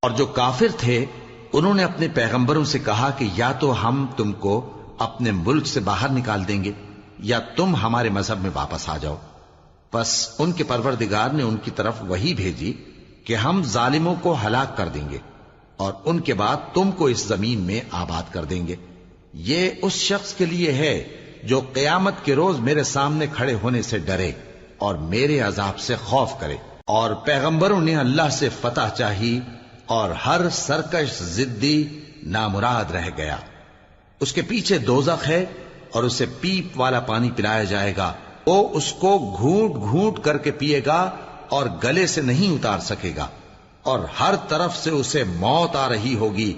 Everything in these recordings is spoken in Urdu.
اور جو کافر تھے انہوں نے اپنے پیغمبروں سے کہا کہ یا تو ہم تم کو اپنے ملک سے باہر نکال دیں گے یا تم ہمارے مذہب میں واپس آ جاؤ. بس ان کے پروردگار نے ان کی طرف وحی بھیجی کہ ہم ظالموں کو ہلاک کر دیں گے اور ان کے بعد تم کو اس زمین میں آباد کر دیں گے. یہ اس شخص کے لیے ہے جو قیامت کے روز میرے سامنے کھڑے ہونے سے ڈرے اور میرے عذاب سے خوف کرے. اور پیغمبروں نے اللہ سے فتح چاہی اور ہر سرکش ضدی نامراد رہ گیا. اس کے پیچھے دوزخ ہے اور اسے پیپ والا پانی پلایا جائے گا. وہ اس کو گھونٹ گھونٹ کر کے پیے گا اور گلے سے نہیں اتار سکے گا اور ہر طرف سے اسے موت آ رہی ہوگی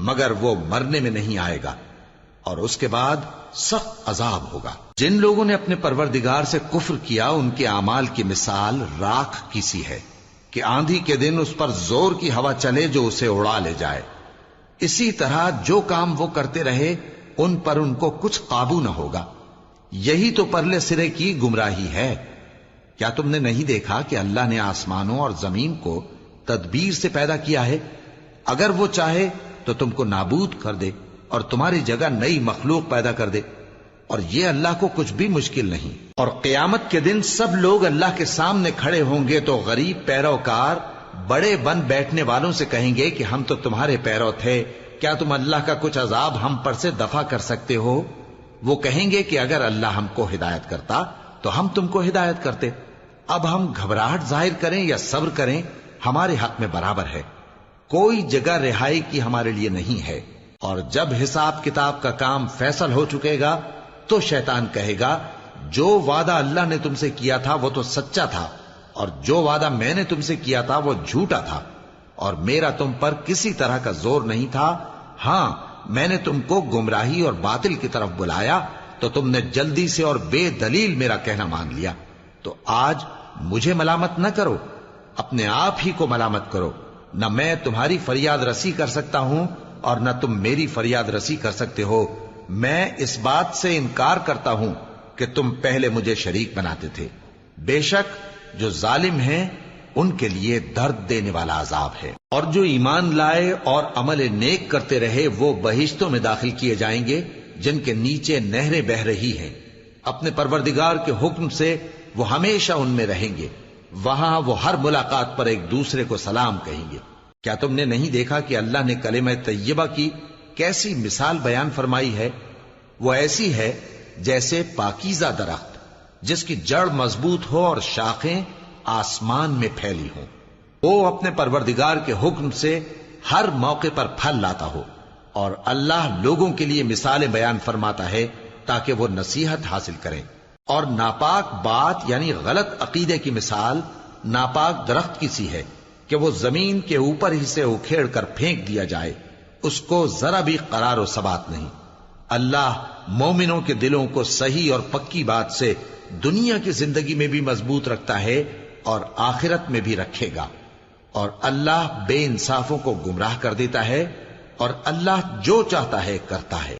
مگر وہ مرنے میں نہیں آئے گا اور اس کے بعد سخت عذاب ہوگا. جن لوگوں نے اپنے پروردگار سے کفر کیا ان کے اعمال کی مثال راکھ کی سی ہے کہ آندھی کے دن اس پر زور کی ہوا چلے جو اسے اڑا لے جائے. اسی طرح جو کام وہ کرتے رہے ان پر ان کو کچھ قابو نہ ہوگا. یہی تو پرلے سرے کی گمراہی ہے. کیا تم نے نہیں دیکھا کہ اللہ نے آسمانوں اور زمین کو تدبیر سے پیدا کیا ہے؟ اگر وہ چاہے تو تم کو نابود کر دے اور تمہاری جگہ نئی مخلوق پیدا کر دے اور یہ اللہ کو کچھ بھی مشکل نہیں. اور قیامت کے دن سب لوگ اللہ کے سامنے کھڑے ہوں گے تو غریب پیروکار بڑے بن بیٹھنے والوں سے کہیں گے کہ ہم تو تمہارے پیرو تھے، کیا تم اللہ کا کچھ عذاب ہم پر سے دفع کر سکتے ہو؟ وہ کہیں گے کہ اگر اللہ ہم کو ہدایت کرتا تو ہم تم کو ہدایت کرتے. اب ہم گھبراہٹ ظاہر کریں یا صبر کریں ہمارے حق میں برابر ہے. کوئی جگہ رہائی کی ہمارے لیے نہیں ہے. اور جب حساب کتاب کا کام فیصل ہو چکے گا تو شیطان کہے گا جو وعدہ اللہ نے تم سے کیا تھا وہ تو سچا تھا اور جو وعدہ میں نے تم سے کیا تھا وہ جھوٹا تھا اور میرا تم پر کسی طرح کا زور نہیں تھا. ہاں میں نے تم کو گمراہی اور باطل کی طرف بلایا تو تم نے جلدی سے اور بے دلیل میرا کہنا مان لیا. تو آج مجھے ملامت نہ کرو، اپنے آپ ہی کو ملامت کرو. نہ میں تمہاری فریاد رسی کر سکتا ہوں اور نہ تم میری فریاد رسی کر سکتے ہو. میں اس بات سے انکار کرتا ہوں کہ تم پہلے مجھے شریک بناتے تھے. بے شک جو ظالم ہیں ان کے لیے درد دینے والا عذاب ہے. اور جو ایمان لائے اور عمل نیک کرتے رہے وہ بہشتوں میں داخل کیے جائیں گے جن کے نیچے نہریں بہ رہی ہیں. اپنے پروردگار کے حکم سے وہ ہمیشہ ان میں رہیں گے. وہاں وہ ہر ملاقات پر ایک دوسرے کو سلام کہیں گے. کیا تم نے نہیں دیکھا کہ اللہ نے کلمہ طیبہ کی کیسی مثال بیان فرمائی ہے؟ وہ ایسی ہے جیسے پاکیزہ درخت جس کی جڑ مضبوط ہو اور شاخیں آسمان میں پھیلی ہوں. وہ اپنے پروردگار کے حکم سے ہر موقع پر پھل لاتا ہو. اور اللہ لوگوں کے لیے مثالیں بیان فرماتا ہے تاکہ وہ نصیحت حاصل کریں. اور ناپاک بات یعنی غلط عقیدے کی مثال ناپاک درخت کی سی ہے کہ وہ زمین کے اوپر ہی سے اکھیڑ کر پھینک دیا جائے، اس کو ذرا بھی قرار و ثبات نہیں. اللہ مومنوں کے دلوں کو صحیح اور پکی بات سے دنیا کی زندگی میں بھی مضبوط رکھتا ہے اور آخرت میں بھی رکھے گا. اور اللہ بے انصافوں کو گمراہ کر دیتا ہے اور اللہ جو چاہتا ہے کرتا ہے.